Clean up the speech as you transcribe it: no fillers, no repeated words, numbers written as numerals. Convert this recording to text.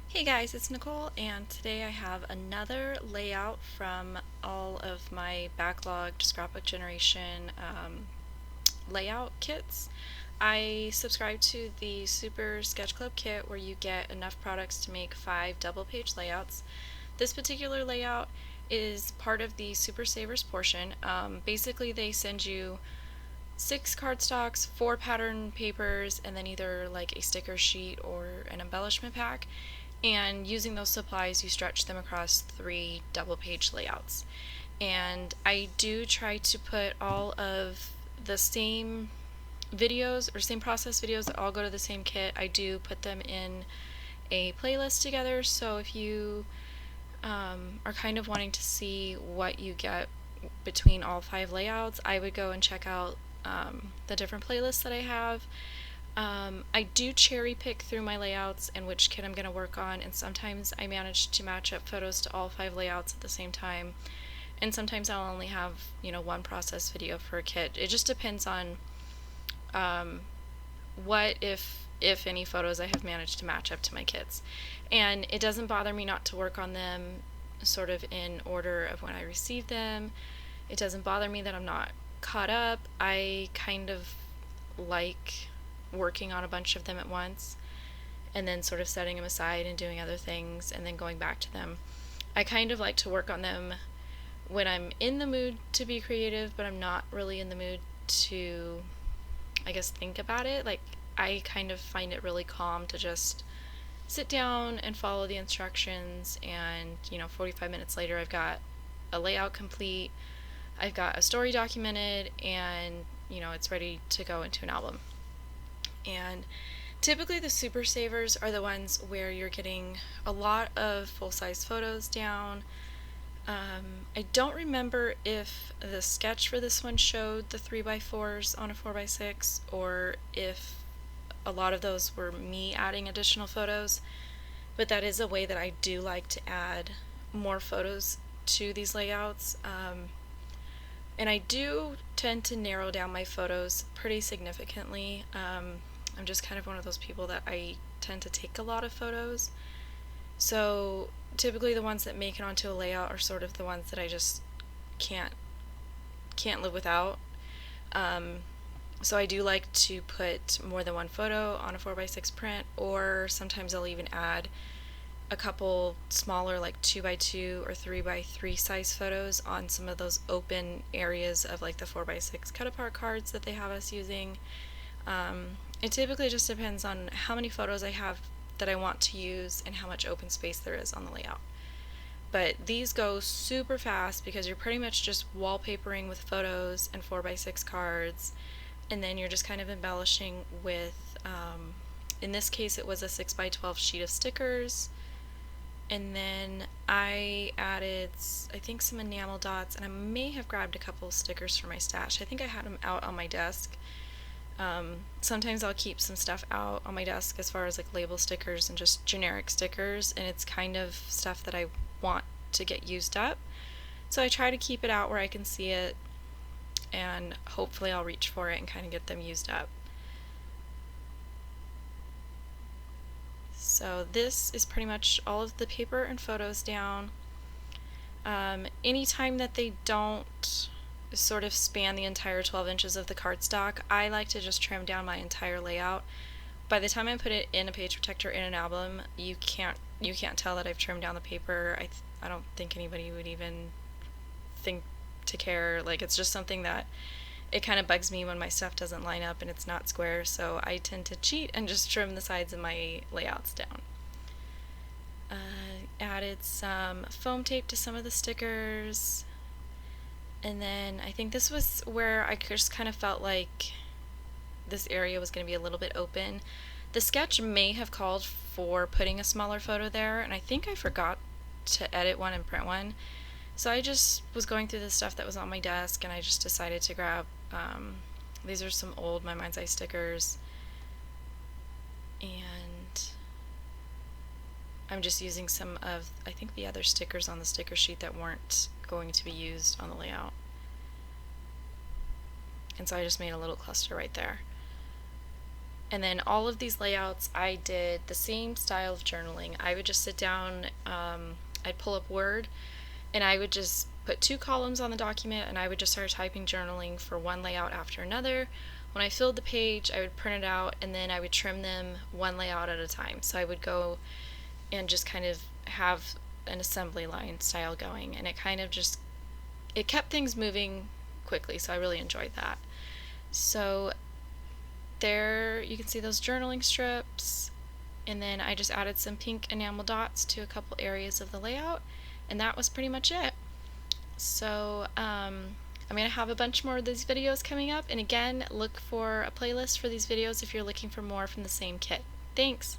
Hey guys, it's Nicole, and today I have another layout from all of my backlogged scrapbook generation layout kits. I subscribe to the Super Sketch Club kit where you get enough products to make 5 double page layouts. This particular layout is part of the Super Savers portion. Basically, they send you 6 cardstocks, 4 pattern papers, and then either like a sticker sheet or an embellishment pack. And using those supplies, you stretch them across 3 double page layouts. And I do try to put all of the same videos or same process videos that all go to the same kit. I do put them in a playlist together, so if you are kind of wanting to see what you get between all 5 layouts, I would go and check out the different playlists that I have. I do cherry pick through my layouts and which kit I'm going to work on, and sometimes I manage to match up photos to all 5 layouts at the same time, and sometimes I'll only have, one process video per kit. It just depends on what, if any, photos I have managed to match up to my kits. And it doesn't bother me not to work on them sort of in order of when I receive them. It doesn't bother me that I'm not caught up. I kind of like working on a bunch of them at once and then sort of setting them aside and doing other things and then going back to them. I kind of like to work on them when I'm in the mood to be creative, but I'm not really in the mood to, I guess, think about it. Like, I kind of find it really calm to just sit down and follow the instructions, and 45 minutes later I've got a layout complete, I've got a story documented, and it's ready to go into an album. And typically the super savers are the ones where you're getting a lot of full-size photos down. I don't remember if the sketch for this one showed the 3x4s on a 4x6 or if a lot of those were me adding additional photos, but that is a way that I do like to add more photos to these layouts. And I do tend to narrow down my photos pretty significantly. I'm just kind of one of those people that I tend to take a lot of photos. So typically the ones that make it onto a layout are sort of the ones that I just can't live without. So I do like to put more than one photo on a 4x6 print, or sometimes I'll even add a couple smaller, like 2x2 or 3x3 size photos on some of those open areas of like the 4x6 cut apart cards that they have us using. It typically just depends on how many photos I have that I want to use and how much open space there is on the layout. But these go super fast because you're pretty much just wallpapering with photos and 4x6 cards, and then you're just kind of embellishing with, in this case it was a 6x12 sheet of stickers, and then I added, I think, some enamel dots, and I may have grabbed a couple stickers from my stash. I think I had them out on my desk. Sometimes I'll keep some stuff out on my desk as far as like label stickers and just generic stickers, and it's kind of stuff that I want to get used up. So I try to keep it out where I can see it, and hopefully I'll reach for it and kind of get them used up. So this is pretty much all of the paper and photos down. Anytime that they don't sort of span the entire 12 inches of the cardstock, I like to just trim down my entire layout. By the time I put it in a page protector in an album, you can't tell that I've trimmed down the paper. I don't think anybody would even think to care. Like, it's just something that it kind of bugs me when my stuff doesn't line up and it's not square, so I tend to cheat and just trim the sides of my layouts down. Added some foam tape to some of the stickers, and then I think this was where I just kind of felt like this area was going to be a little bit open. The sketch may have called for putting a smaller photo there, and I think I forgot to edit one and print one. So I just was going through the stuff that was on my desk, and I just decided to grab, these are some old My Mind's Eye stickers, and I'm just using some of, I think, the other stickers on the sticker sheet that weren't going to be used on the layout. And so I just made a little cluster right there. And then all of these layouts, I did the same style of journaling. I would just sit down, I'd pull up Word, and I would just put 2 columns on the document, and I would just start typing journaling for one layout after another. When I filled the page, I would print it out, and then I would trim them one layout at a time. So I would go and just kind of have an assembly line style going, and it kept things moving quickly, so I really enjoyed that. So there you can see those journaling strips, and then I just added some pink enamel dots to a couple areas of the layout, and that was pretty much it. So I'm going to have a bunch more of these videos coming up, and again, look for a playlist for these videos if you're looking for more from the same kit. Thanks!